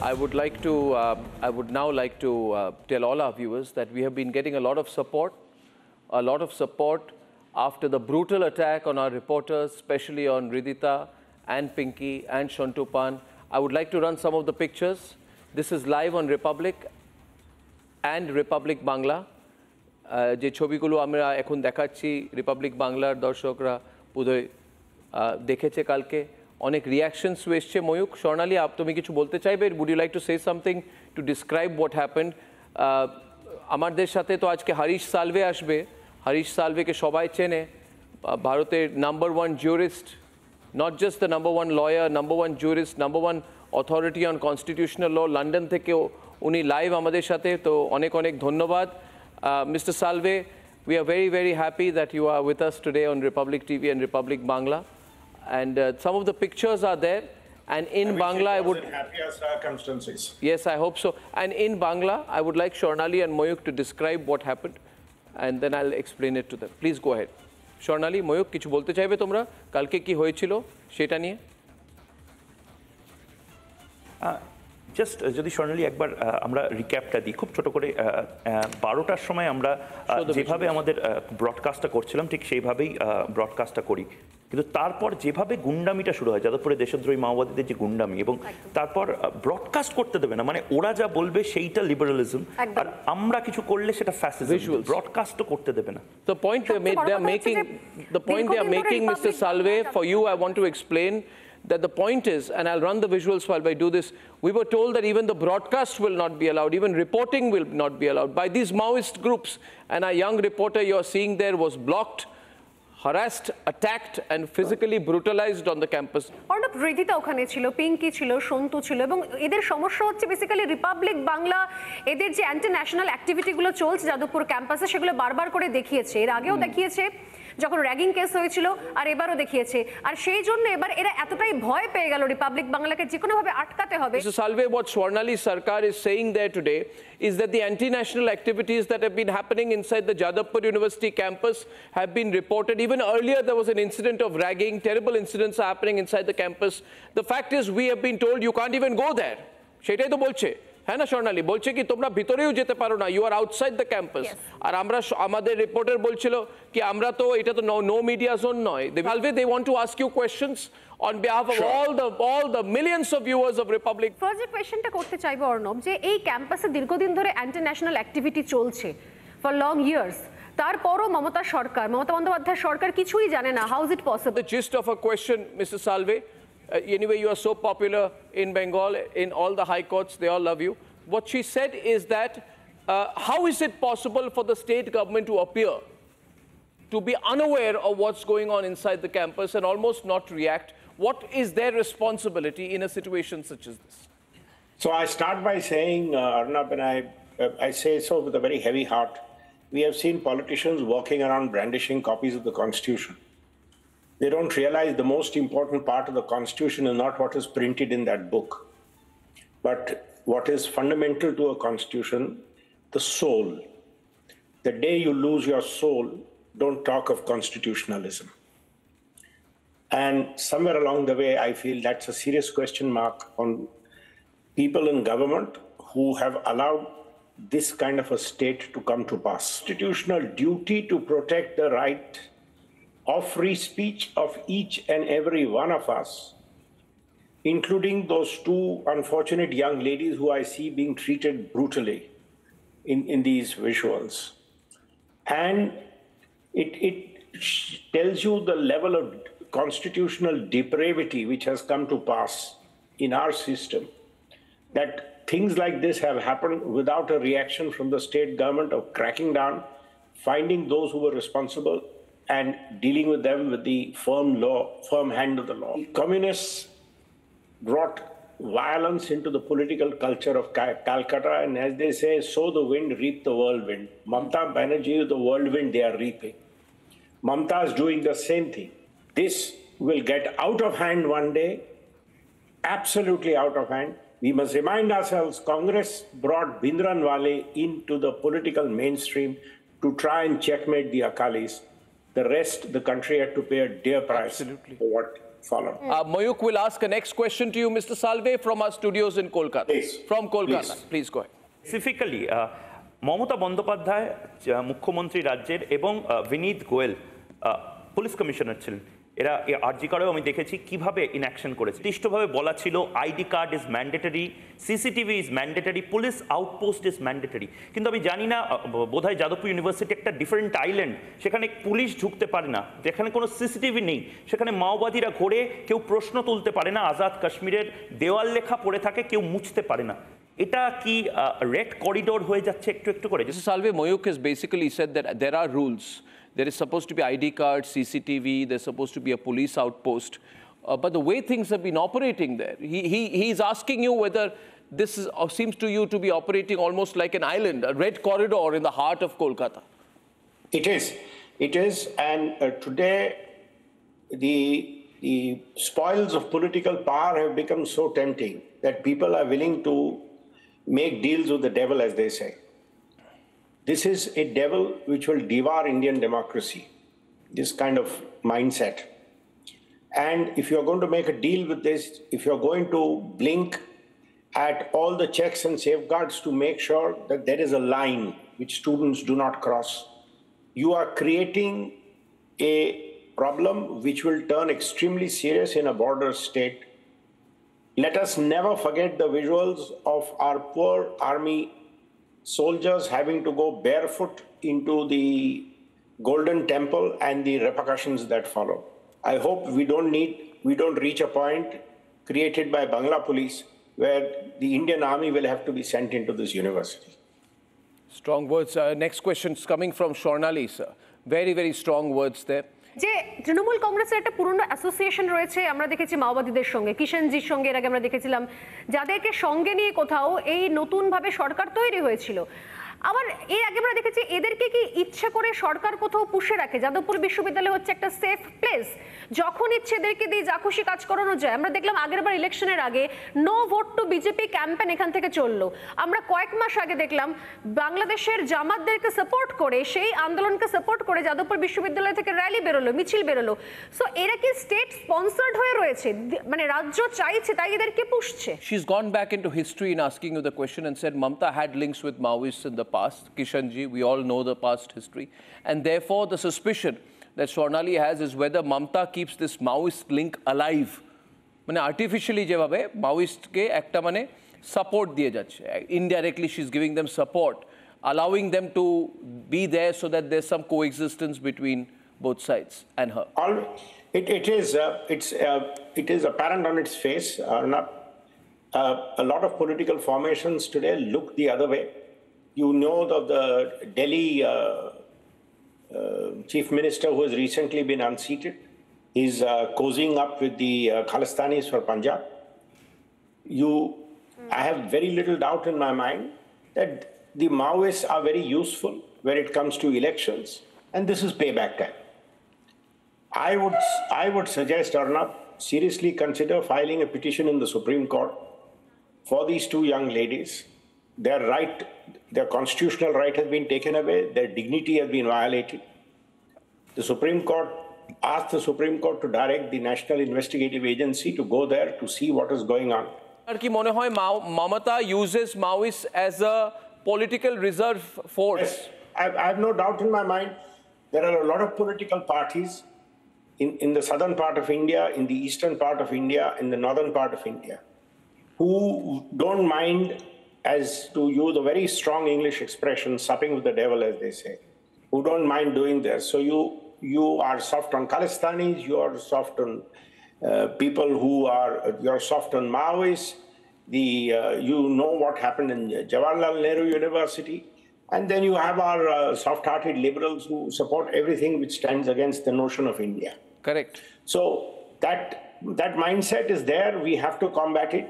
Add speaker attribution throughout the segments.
Speaker 1: I would now like to tell all our viewers that we have been getting a lot of support after the brutal attack on our reporters, especially on Ridita and Pinky and Shontupan. I would like to run some of the pictures. This is live on Republic and Republic Bangla. যে ছবিগুলো আমরা এখন দেখাচ্ছি Republic বাংলার দর্শকরা বোধহয় দেখেছে কালকে অনেক রিঅ্যাকশনস এসছে ময়ূক স্বর্ণালী তুমি কিছু বলতে চাইবে would you like to say something to describe what happened আমাদের সাথে তো আজকে হরিশ সালভে আসবে হরিশ সালভেকে সবাই চেনে ভারতের number 1 jurist not just the number 1 lawyer number 1 jurist number 1 authority on constitutional law London থেকে উনি লাইভ আমাদের সাথে তো অনেক অনেক ধন্যবাদ Mr. Salve, we are very, very happy that you are with us today on Republic TV and Republic Bangla. And some of the pictures are there. And in Bangla, I would...
Speaker 2: happier circumstances.
Speaker 1: Yes, I hope so. And in Bangla, I would like Shornali and Moyuk to describe what happened. And then I'll explain it to them. Please go ahead. Shornali, Moyuk, kichu bolte chaibe tomra? Kalke ki hoyechilo? Sheta niye?
Speaker 3: Just যদি স্বর্ণালী একবার আমরা রিক্যাপটা দিই খুব ছোট করে 12টার সময় আমরা যেভাবে আমাদের ব্রডকাস্টটা করছিলাম ঠিক সেইভাবেই ব্রডকাস্টটা করি কিন্তু তারপর যেভাবে গুন্ডামিটা শুরু হয় যাদবপুরে দেশদ্রোহী মাওবাদীদের যে গুন্ডামি এবং তারপর ব্রডকাস্ট করতে দেবে না মানে ওরা যা বলবে সেইটা লিবারালিজম আর আমরা কিছু করলে সেটা ফ্যাসিজম ব্রডকাস্টও করতে দেবে না
Speaker 1: The point they are making Mr. Salve for you I want to explain that the point is, and I'll run the visuals while I do this, we were told that even the broadcast will not be allowed, even reporting will not be allowed by these Maoist groups. And a young reporter you're seeing there was blocked, harassed, attacked and physically brutalized on the campus.
Speaker 4: Arnab Ridita ওখানে ছিল পিঙ্কি ছিল সন্তু ছিল এবং এদের সমস্যা হচ্ছে basically Republic Bangla এদের যে অ্যান্টি ন্যাশনাল অ্যাক্টিভিটিগুলো চলছে যাদবপুর ক্যাম্পাসে সেগুলো বারবার করে দেখিয়েছে এর আগেও দেখিয়েছে যখন র্যাগিং কেস হয়েছিল আর এবারও দেখিয়েছে আর সেই জন্য এবার এরা এতটাই ভয় পেয়ে গেল রিপাবলিক বাংলাকে যে কোনো ভাবে আটকাতে হবে
Speaker 1: Mr. Salve, what Swarnali Sarkar is saying there today is that the anti-national activities that have been happening inside the Jadavpur University campus have been reported. Even earlier there was an incident of ragging, terrible incidents are happening inside the campus. The fact is we have been told you can't even go there. সেটাই তো বলছে হ্যাঁ না স্বর্ণালী বলছে কি তোমরা ভিতরেও যেতে পারো না you are outside the campus আর আমরা আমাদের রিপোর্টার বলছিল কি আমরা তো এটা তো নো মিডিয়া জোন নয় they want to ask you questions on behalf of all the millions of viewers of Republic.
Speaker 4: First যে কোয়েশ্চেনটা করতে চাইবো অর্ণব যে এই ক্যাম্পাসে দীর্ঘদিন ধরে ইন্টারন্যাশনাল অ্যাক্টিভিটি চলছে ফর লং ইয়ার্স তারপরও মমতা বন্দ্যোপাধ্যায় সরকার কিছুই জানে না how is it possible
Speaker 1: The gist of a question Mr. Salve anyway you are so popular in Bengal in all the high courts they all love you what she said is that how is it possible for the state government to appear to be unaware of what's going on inside the campus and almost not react what is their responsibility in a situation such as this
Speaker 2: So I start by saying Arnab and I say so with a very heavy heart we have seen politicians walking around brandishing copies of the constitution They don't realize the most important part of the Constitution is not what is printed in that book, but what is fundamental to a Constitution, the soul. The day you lose your soul, don't talk of constitutionalism. And somewhere along the way, I feel that's a serious question mark on people in government who have allowed this kind of a state to come to pass. Constitutional duty to protect the right of free speech of each and every one of us, including those two unfortunate young ladies who I see being treated brutally in these visuals. And it tells you the level of constitutional depravity which has come to pass in our system, that things like this have happened without a reaction from the state government of cracking down, finding those who were responsible, and dealing with them with the firm hand of the law. Communists brought violence into the political culture of Calcutta, and as they say, sow the wind, reap the whirlwind. Mamata Banerjee, the whirlwind they are reaping. Mamata is doing the same thing. This will get out of hand one day, absolutely out of hand. We must remind ourselves, Congress brought Bhindranwale into the political mainstream to try and checkmate the Akalis. The rest, the country had to pay a dear price for what followed.
Speaker 1: Mayuk will ask a next question to you, Mr. Salve, from our studios in Kolkata.
Speaker 2: Please.
Speaker 1: From Kolkata. Please go ahead.
Speaker 3: Specifically Mamata Bandyopadhyay মুখ্যমন্ত্রী রাজ্যের এবং বিনীত Goyal police commissioner ছিলেন, এরা আরজি করেও আমি দেখেছি কিভাবে inaction করেছে। নির্দিষ্টভাবে বলা ছিল ID card is mandatory, CCTV is mandatory, police outpost is mandatory. কিন্তু আমি জানি না, বোধহয় যাদবপুর ইউনিভার্সিটি একটা ডিফারেন্ট আইল্যান্ড, সেখানে পুলিশ ঢুকতে পারে না, যেখানে কোনো সিসিটিভি নেই, সেখানে মাওবাদীরা ঘোরে, কেউ প্রশ্ন তুলতে পারে না, আজাদ কাশ্মীরের দেওয়াল লেখা পড়ে থাকে, কেউ মুছতে পারে না। এটা কি রেড করিডোর হয়ে যাচ্ছে একটু একটু করে?
Speaker 1: Mr. Salve, Mayuk has basically said that there are rules. There is supposed to be ID card, CCTV, there's supposed to be a police outpost. But the way things have been operating there, he's asking you whether this is, seems to you to be operating almost like an island, a red corridor in the heart of Kolkata.
Speaker 2: It is, and today the spoils of political power have become so tempting that people are willing to make deals with the devil, as they say. This is a devil which will devour Indian democracy, this kind of mindset. And if you're going to make a deal with this, if you're going to blink at all the checks and safeguards to make sure that there is a line which students do not cross, you are creating a problem which will turn extremely serious in a border state. Let us never forget the visuals of our poor army soldiers having to go barefoot into the Golden Temple and the repercussions that follow. I hope we don't reach a point created by Bangla police where the Indian army will have to be sent into this university.
Speaker 1: Strong words. Next question is coming from Shornali, sir. Very, very strong words there.
Speaker 4: যে তৃণমূল কংগ্রেসের একটা পুরনো association রয়েছে, আমরা দেখেছি মাওবাদীদের সঙ্গে, কিষাণজির সঙ্গে এর আগে আমরা দেখেছিলাম, যাদেরকে সঙ্গে নিয়ে কোথাও এই নতুনভাবে সরকার তৈরি হয়েছিল। আবার এর আগে আমরা দেখেছি এদেরকে কি ইচ্ছা করে সরকার কোথাও পুষে রাখে? যাদবপুর বিশ্ববিদ্যালয় হচ্ছে একটা সেফ প্লেস, যখন ইচ্ছে এদেরকে দিয়ে যা খুশি কাজ করানো যায়। আমরা দেখলাম আগেরবার ইলেকশনের আগে no vote to BJP campaign এখান থেকে চললো। আমরা কয়েক মাস আগে দেখলাম বাংলাদেশের জামাতদেরকে সাপোর্ট করে, সেই আন্দোলনকে সাপোর্ট করে যাদবপুর বিশ্ববিদ্যালয় থেকে র্যালি বেরোলো, মিছিল বেরোলো। সো এরা কি স্টেট স্পন্সার্ড হয়ে রয়েছে, মানে রাজ্য চাইছে তাই এদেরকে পুষছে?
Speaker 1: She's gone back into history in asking you the question and said Mamta had links with Maoists in the past. Kishanji, we all know the past history, and therefore the suspicion that Shornali has is whether Mamta keeps this Maoist link alive. মানে artificially যেভাবে Maoist-কে একটা মানে support দিয়ে যাচ্ছে, indirectly she's giving them support, allowing them to be there so that there's some coexistence between both sides and her.
Speaker 2: It is apparent on its face. A lot of political formations today look the other way. You know of the Delhi chief minister who has recently been unseated. He's cozying up with the Khalistanis for Punjab. I have very little doubt in my mind that the Maoists are very useful when it comes to elections, and this is payback time. I would suggest, Arnab, seriously consider filing a petition in the Supreme Court for these two young ladies. Their constitutional right has been taken away, their dignity has been violated. The Supreme Court asked the Supreme Court to direct the National Investigative Agency to go there to see what is going on.
Speaker 1: আর কি মনে হয় Mamata uses Maoists as a political reserve force?
Speaker 2: Yes, I have no doubt in my mind. There are a lot of political parties in the southern part of India, in the eastern part of India, in the northern part of India, who don't mind, as to use a very strong English expression, supping with the devil, as they say, who don't mind doing this. So you are soft on Khalistanis, you are soft on people who are, you're soft on Maoists. You know what happened in Jawaharlal Nehru University. And then you have our soft-hearted liberals who support everything which stands against the notion of India.
Speaker 1: Correct.
Speaker 2: So that mindset is there. We have to combat it.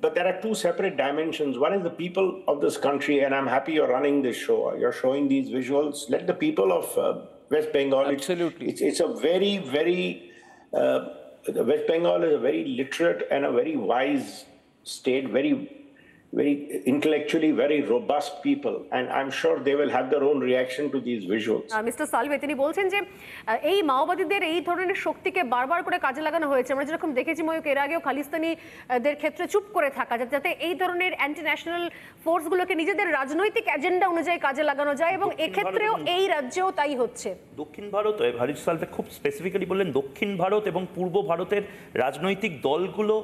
Speaker 2: But there are two separate dimensions. One is the people of this country, and I'm happy you're running this show. You're showing these visuals. Let the people of West Bengal.
Speaker 1: Absolutely.
Speaker 2: It's a very, very. West Bengal is a very literate and a very wise state, very very intellectually very robust people, and I'm sure they will have their own reaction to these visuals.
Speaker 4: Mister Salve তিনি বলছেন যে এই মাওবাদীদের এই ধরনের শক্তিকে বারবার করে কাজে লাগানো হয়েছে। আমরা যেরকম দেখেছি ময়ূক এর আগেও খালিস্তানিদের ক্ষেত্রে চুপ করে থাকা, যাতে এই ধরনের অ্যান্টি ন্যাশনাল ফোর্সগুলোকে নিজেদের রাজনৈতিক এজেন্ডা অনুযায়ী কাজে লাগানো যায়, এবং এক্ষেত্রেও এই রাজ্যেও তাই হচ্ছে।
Speaker 3: দক্ষিণ ভারত, হরিশ সালভে খুব স্পেসিফিক্যালি বললেন দক্ষিণ ভারত এবং পূর্ব ভারতের রাজনৈতিক দলগুলো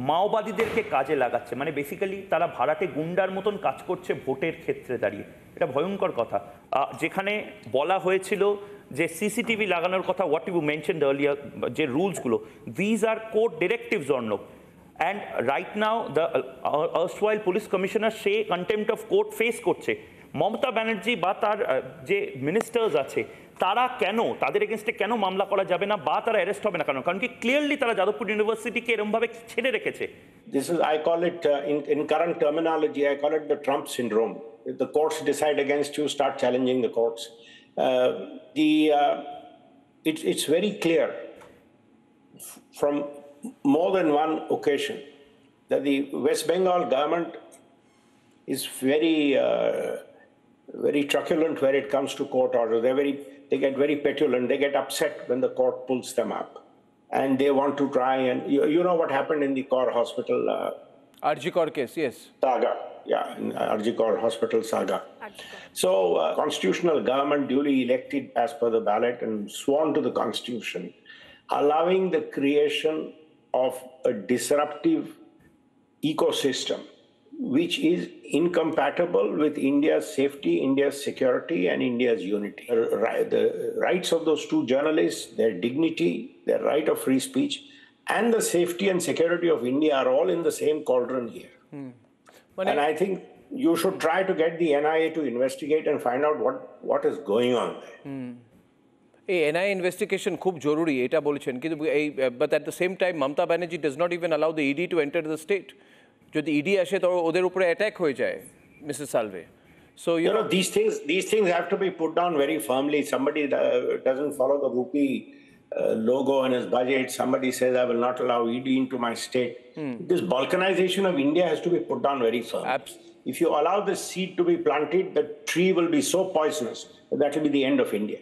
Speaker 3: মাওবাদীদেরকে কাজে লাগাচ্ছে, মানে বেসিক্যালি তারা ভাড়াটে গুন্ডার মতন কাজ করছে ভোটের ক্ষেত্রে দাঁড়িয়ে। এটা ভয়ঙ্কর কথা। যেখানে বলা হয়েছিল যে সিসিটিভি লাগানোর কথা, হোয়াট ইউ মেনশনড আর্লিয়ার, যে রুলসগুলো, these are court directives Arnab, and right now the erstwhile police commissioner সে কন্টেম্পট অফ কোর্ট ফেস করছে। মমতা ব্যানার্জি বা তার যে মিনিস্টার্স আছে তারা কেন, তাদের এগেনস্টে কেন মামলা করা যাবে না বা তারা অ্যারেস্ট হবে না কেন? কারণ কি ক্লিয়ারলি তারা যাদবপুর ইউনিভার্সিটিকে এরকমভাবে ছেড়ে রেখেছে।
Speaker 2: This is, I call it, in current terminology, I call it the Trump syndrome. If the courts decide against you, start challenging the courts. It's very clear from more than one occasion that the West Bengal government is very truculent when it comes to court orders. They get very petulant. They get upset when the court pulls them up, and they want to try and you know what happened in the Kaur Hospital.
Speaker 1: RG Kaur case, yes.
Speaker 2: Saga, yeah, in RG Kaur Hospital saga. So, constitutional government duly elected as per the ballot and sworn to the Constitution, allowing the creation of a disruptive ecosystem which is incompatible with India's safety, India's security, and India's unity. The rights of those two journalists, their dignity, their right of free speech, and the safety and security of India are all in the same cauldron here. And I think you should try to get the NIA to investigate and find out what is going on there.
Speaker 1: এই NIA investigation খুব জরুরি এটা বলেছেন, কিন্তু এই but at the same time Mamata Banerjee does not even allow the ED to enter the state. যদি ED আসে তো ওদের উপরে অ্যাটাক হয়ে যায়, mister Salve. So
Speaker 2: you know these things have to be put down very firmly. Somebody doesn't follow the rupee logo in his budget. Somebody says I will not allow ED into my state. This balkanization of India has to be put down very firmly. If you allow this seed to be planted, the tree will be so poisonous that will be the end of India.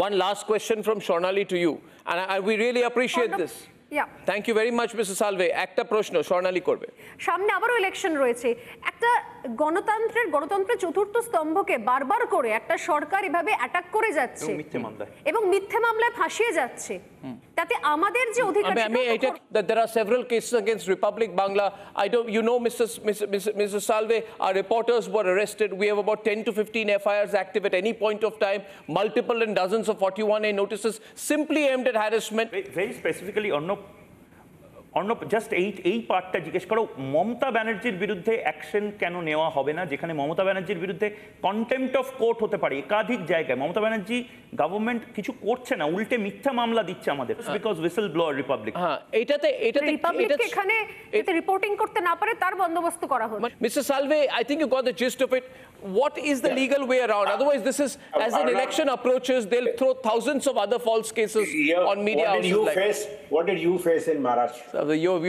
Speaker 1: One last question from Shornali to you, and we really appreciate this.
Speaker 4: Yeah.
Speaker 1: Thank you very much, Mr. Salve. একটা প্রশ্ন স্বর্ণালী করবে।
Speaker 4: সামনে আবারও election রয়েছে, একটা গণতন্ত্রের চতুর্থ স্তম্ভকে বারবার করে একটা সরকার এভাবে অ্যাটাক করে যাচ্ছে এবং মিথ্যে মামলায় ফাঁসিয়ে যাচ্ছে, তাতে আমাদের যে অধিকার,
Speaker 1: that there are several cases against Republic Bangla. You know, Mr. Salve, our reporters were arrested. We have about 10 to 15 FIRs active at any point of time, multiple and dozens of 41A notices simply aimed at harassment.
Speaker 3: Very specifically, Arnab, just এই পার্টটা জিজ্ঞেস করো, মমতা ব্যানার্জির বিরুদ্ধে action কেন নেওয়া হবে না, যেখানে মমতা ব্যানার্জির বিরুদ্ধে কন্টেম্পট অফ কোর্ট হতে পারে একাধিক জায়গায়? মমতা ব্যানার্জি গভর্নমেন্ট কিছু করছে না, উল্টে মিথ্যা মামলা দিচ্ছে আমাদের, বিকজ হুইসেল ব্লোয়ার রিপাবলিক।
Speaker 1: হ্যাঁ, এটাতে
Speaker 4: এখানে রিপোর্টিং করতে না পারে তার বন্দোবস্ত করা হচ্ছে।
Speaker 1: Mr. Salve, I think you got the gist of it. What is the legal way around? Otherwise, this is, as an election approaches, they'll throw thousands of other false cases on media houses.
Speaker 2: What did you face in Maharashtra?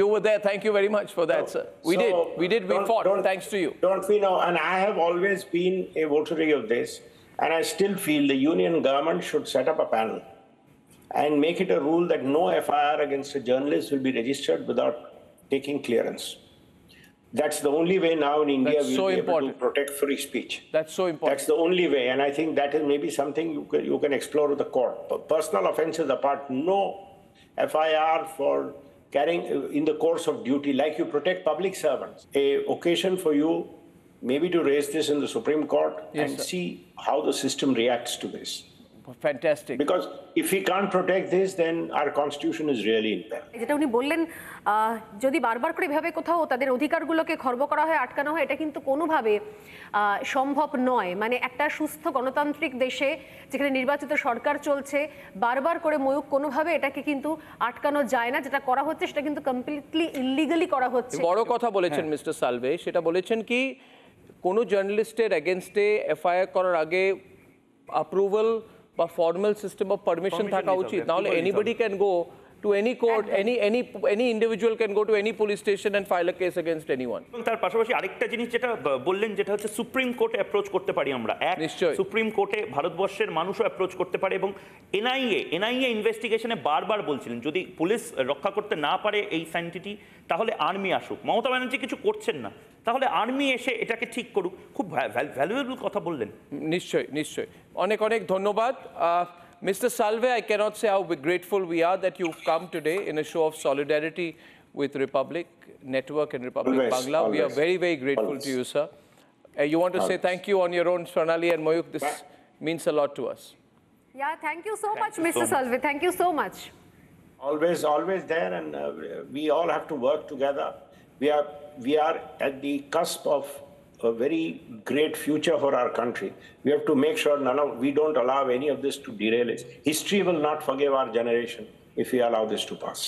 Speaker 1: You were there. Thank you very much for that, sir. We fought, thanks to you.
Speaker 2: Don't we know? And I have always been a votary of this, and I still feel the union government should set up a panel and make it a rule that no FIR against a journalist will be registered without taking clearance. That's the only way now in India we'll be able to protect free speech.
Speaker 1: That's so important.
Speaker 2: That's the only way, and I think that is maybe something you can explore with the court. Personal offences apart, no FIR for carrying in the course of duty, like you protect public servants. A occasion for you maybe to raise this in the Supreme Court and see how the system reacts to this.
Speaker 1: Fantastic.
Speaker 2: Because if we can't protect this, then our constitution is really in peril.
Speaker 4: যেটা উনি বললেন, যদি বারবার করে এভাবে কোথাও তাদের অধিকারগুলোকে খর্ব করা হয়, আটকানো হয়, এটা কিন্তু কোনোভাবে সম্ভব নয়। মানে একটা সুস্থ গণতান্ত্রিক দেশে যেখানে নির্বাচিত সরকার চলছে, বারবার করে ময়ূক কোনোভাবে এটাকে কিন্তু আটকানো যায় না। যেটা করা হচ্ছে সেটা কিন্তু কমপ্লিটলি ইলিগালি করা হচ্ছে।
Speaker 1: বড় কথা বলেছেন মিস্টার সালভে, সেটা বলেছেন কি কোনো জার্নালিস্টের এগেনস্টে এফআইআর করার আগে অ্যাপ্রুভাল বা ফর্মাল সিস্টেম অফ পারমিশন থাকা উচিত, নাহলে anybody can go to any court. Any individual can go to any police station and file a case against anyone.
Speaker 3: এবং তার পাশাপাশি আরেকটা জিনিস যেটা বললেন, যেটা হচ্ছে সুপ্রিম কোর্টে অ্যাপ্রোচ করতে পারি আমরা।
Speaker 1: নিশ্চয়ই।
Speaker 3: সুপ্রিম কোর্টে ভারতবর্ষের মানুষও অ্যাপ্রোচ করতে পারে, এবং এনআইএ ইনভেস্টিগেশনে বারবার বলছিলেন যদি পুলিশ রক্ষা করতে না পারে এই স্যানিটিটি, তাহলে আর্মি আসুক। মমতা ব্যানার্জি কিছু করছেন না, তাহলে আর্মি এসে এটাকে ঠিক করুক। খুব ভ্যালুয়েবল কথা বললেন।
Speaker 1: নিশ্চয়ই অনেক ধন্যবাদ। Mr. Salve, I cannot say how grateful we are that you've come today in a show of solidarity with Republic Network and Republic Bangla. We are very grateful to you, sir. You want to say thank you on your own, Sonali and Mayuk? This means a lot to us.
Speaker 4: Yeah, thank you so much, Mr. Salve. Thank you so much.
Speaker 2: Always there, and we all have to work together. We are at the cusp of a very great future for our country. We have to make sure we don't allow any of this to derail it. History will not forgive our generation if we allow this to pass.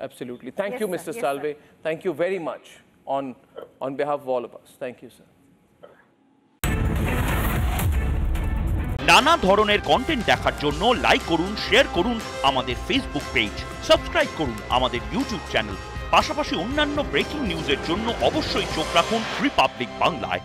Speaker 1: Absolutely. Thank you, Mr.
Speaker 4: Yes,
Speaker 1: Salve. Thank you very much on behalf of all of us. Thank you, sir.
Speaker 5: নানা ধরনের content দেখার জন্য like করুন, share করুন আমাদের Facebook page, subscribe করুন আমাদের YouTube channel. পাশাপাশি অন্যান্য ব্রেকিং নিউজের জন্য অবশ্যই চোখ রাখুন রিপাবলিক বাংলায়।